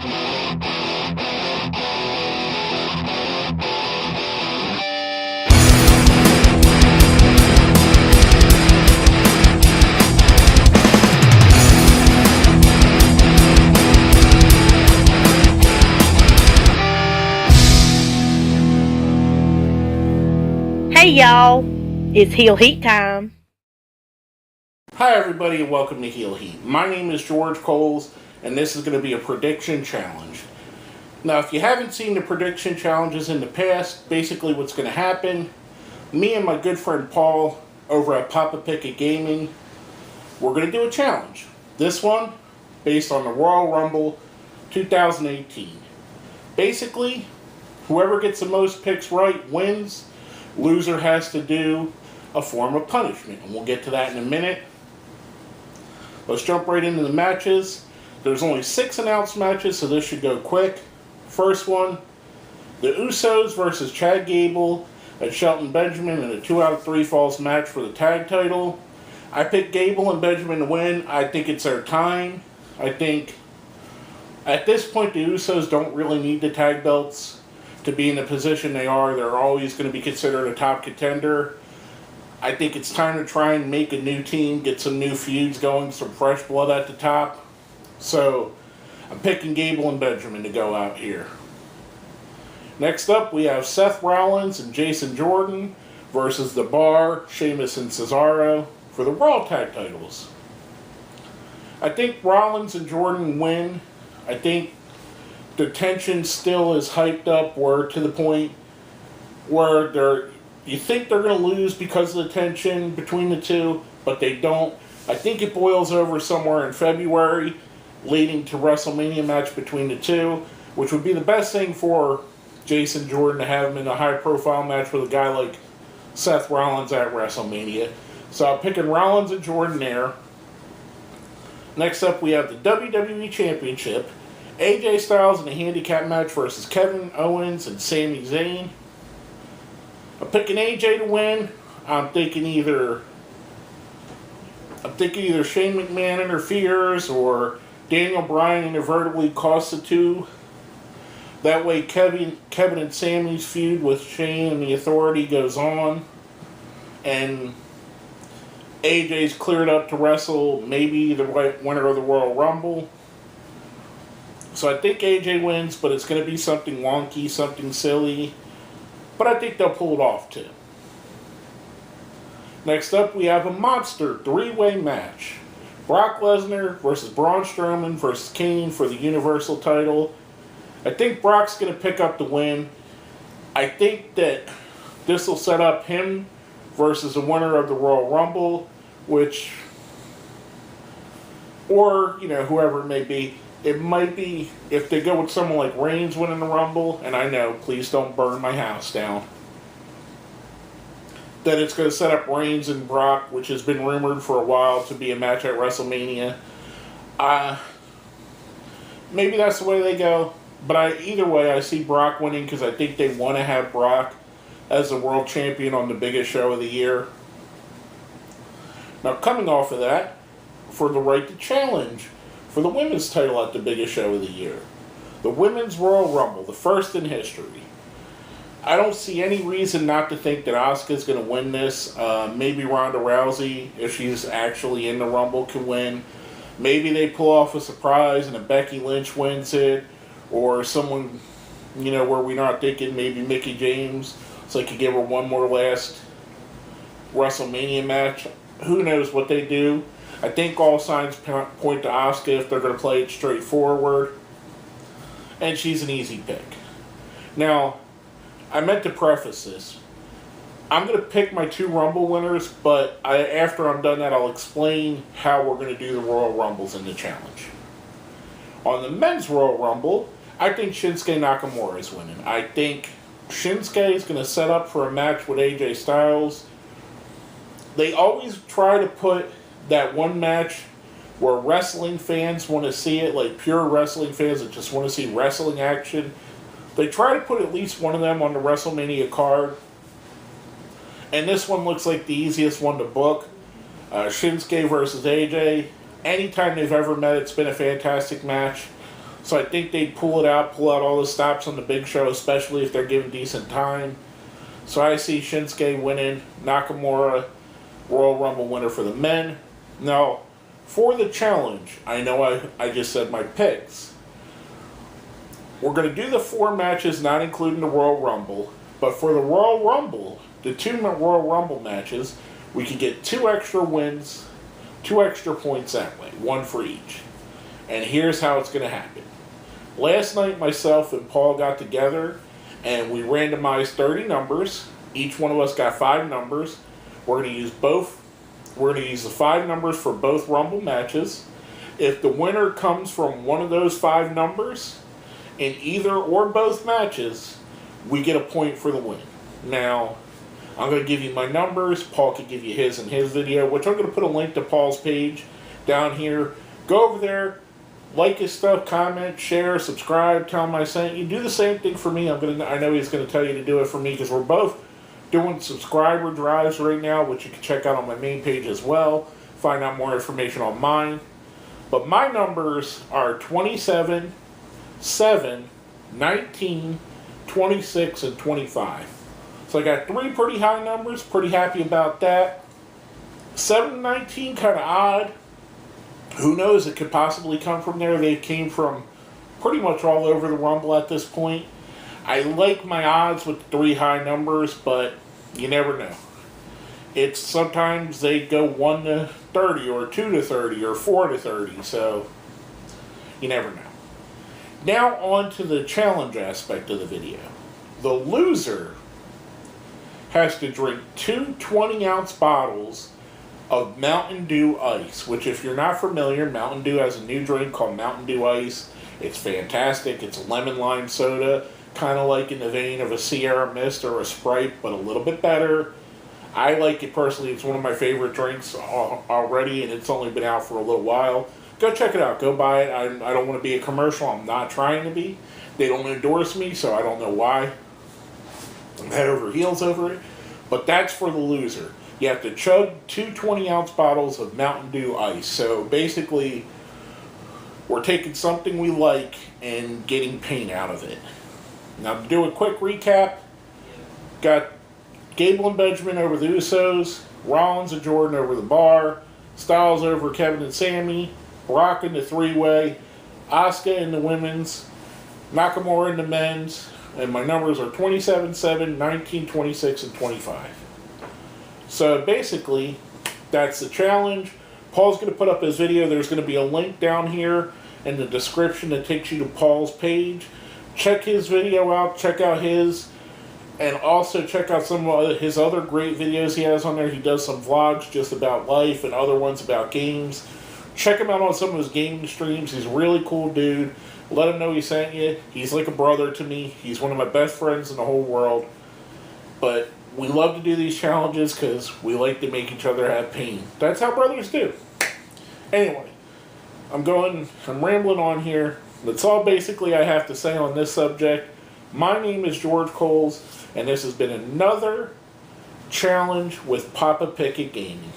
Hey y'all, it's Heel Heat time. Hi everybody and welcome to Heel Heat. My name is George Coles and this is going to be a prediction challenge. Now if you haven't seen the prediction challenges in the past, basically what's going to happen, me and my good friend Paul over at Poppa Pickett Gaming, we're going to do a challenge. This one based on the Royal Rumble 2018. Basically, whoever gets the most picks right wins. Loser has to do a form of punishment, and we'll get to that in a minute. Let's jump right into the matches. There's only 6 announced matches, so this should go quick. First one, the Usos versus Chad Gable and Shelton Benjamin in a 2 out of 3 falls match for the tag title. I picked Gable and Benjamin to win. I think it's their time. I think at this point the Usos don't really need the tag belts to be in the position they are. They're always going to be considered a top contender. I think it's time to try and make a new team, get some new feuds going, some fresh blood at the top. So I'm picking Gable and Benjamin to go out here. Next up, we have Seth Rollins and Jason Jordan versus The Bar, Sheamus and Cesaro for the Raw Tag titles. I think Rollins and Jordan win. I think the tension still is hyped up to the point where you think they're going to lose because of the tension between the two, but they don't. I think it boils over somewhere in February, leading to WrestleMania match between the two, which would be the best thing for Jason Jordan to have him in a high-profile match with a guy like Seth Rollins at WrestleMania. So I'm picking Rollins and Jordan there. Next up, we have the WWE Championship. AJ Styles in a handicap match versus Kevin Owens and Sami Zayn. I'm picking AJ to win. I'm thinking either Shane McMahon interferes or Daniel Bryan inadvertently costs the two. That way Kevin and Sami's feud with Shane and the Authority goes on. And AJ's cleared up to wrestle maybe the winner of the Royal Rumble. So I think AJ wins, but it's going to be something wonky, something silly. But I think they'll pull it off too. Next up, we have a monster 3-way match. Brock Lesnar versus Braun Strowman versus Kane for the Universal title. I think Brock's going to pick up the win. I think that this will set up him versus the winner of the Royal Rumble, or whoever it may be. It might be, if they go with someone like Reigns winning the Rumble, and I know, please don't burn my house down, that it's going to set up Reigns and Brock, which has been rumored for a while to be a match at WrestleMania. Maybe that's the way they go, but either way, I see Brock winning because I think they want to have Brock as the world champion on the biggest show of the year. Now, coming off of that, for the right to challenge for the women's title at the biggest show of the year. The Women's Royal Rumble, the first in history. I don't see any reason not to think that Asuka's going to win this. Maybe Ronda Rousey, if she's actually in the Rumble, can win. Maybe they pull off a surprise and a Becky Lynch wins it. Or someone, where we're not thinking maybe Mickie James, so they could give her one more last WrestleMania match. Who knows what they do. I think all signs point to Asuka if they're going to play it straightforward. And she's an easy pick. Now, I meant to preface this. I'm going to pick my 2 Rumble winners, but after I'm done that, I'll explain how we're going to do the Royal Rumbles in the challenge. On the Men's Royal Rumble, I think Shinsuke Nakamura is winning. I think Shinsuke is going to set up for a match with AJ Styles. They always try to put that one match where wrestling fans want to see it, like pure wrestling fans that just want to see wrestling action. They try to put at least one of them on the WrestleMania card. And this one looks like the easiest one to book. Shinsuke versus AJ. Anytime they've ever met, it's been a fantastic match. So I think they'd pull out all the stops on the Big Show, especially if they're given decent time. So I see Shinsuke winning, Nakamura, Royal Rumble winner for the men. Now, for the challenge, I know I just said my picks. We're going to do the 4 matches, not including the Royal Rumble. But for the Royal Rumble, the 2 Royal Rumble matches, we could get 2 extra wins, 2 extra points that way, 1 for each. And here's how it's going to happen. Last night, myself and Paul got together, and we randomized 30 numbers. Each one of us got 5 numbers. We're going to use the 5 numbers for both Rumble matches. If the winner comes from one of those 5 numbers in either or both matches, we get a point for the win. Now, I'm going to give you my numbers. Paul can give you his in his video, which I'm going to put a link to Paul's page down here. Go over there, like his stuff, comment, share, subscribe, tell him I sent you. Do the same thing for me. I know he's going to tell you to do it for me because we're both doing subscriber drives right now, which you can check out on my main page as well. Find out more information on mine. But my numbers are 27, 7, 19, 26, and 25. So I got 3 pretty high numbers. Pretty happy about that. 7 and 19, kind of odd. Who knows? It could possibly come from there. They came from pretty much all over the Rumble at this point. I like my odds with 3 high numbers, but you never know. It's sometimes they go 1 to 30 or 2 to 30 or 4 to 30, so you never know. Now on to the challenge aspect of the video. The loser has to drink 2 20-ounce bottles of Mountain Dew Ice, which if you're not familiar, Mountain Dew has a new drink called Mountain Dew Ice. It's fantastic. It's a lemon lime soda, kind of like in the vein of a Sierra Mist or a Sprite, but a little bit better. I like it personally. It's one of my favorite drinks already, and it's only been out for a little while. Go check it out. Go buy it. I don't want to be a commercial. I'm not trying to be. They don't endorse me, so I don't know why. I'm head over heels over it. But that's for the loser. You have to chug 2 20-ounce bottles of Mountain Dew Ice. So basically, we're taking something we like and getting pain out of it. Now, to do a quick recap, got Gable and Benjamin over the Usos, Rollins and Jordan over the Bar, Styles over Kevin and Sammy, Brock in the 3-way, Asuka in the women's, Nakamura in the men's, and my numbers are 27, 7, 19, 26, and 25. So basically, that's the challenge. Paul's going to put up his video. There's going to be a link down here in the description that takes you to Paul's page. Check his video out. Check out his. And also check out some of his other great videos he has on there. He does some vlogs just about life and other ones about games. Check him out on some of his gaming streams. He's a really cool dude. Let him know he sent you. He's like a brother to me. He's one of my best friends in the whole world. But we love to do these challenges because we like to make each other have pain. That's how brothers do. Anyway, I'm rambling on here. That's all basically I have to say on this subject. My name is George Coles, and this has been another challenge with Poppa Pickett Gaming.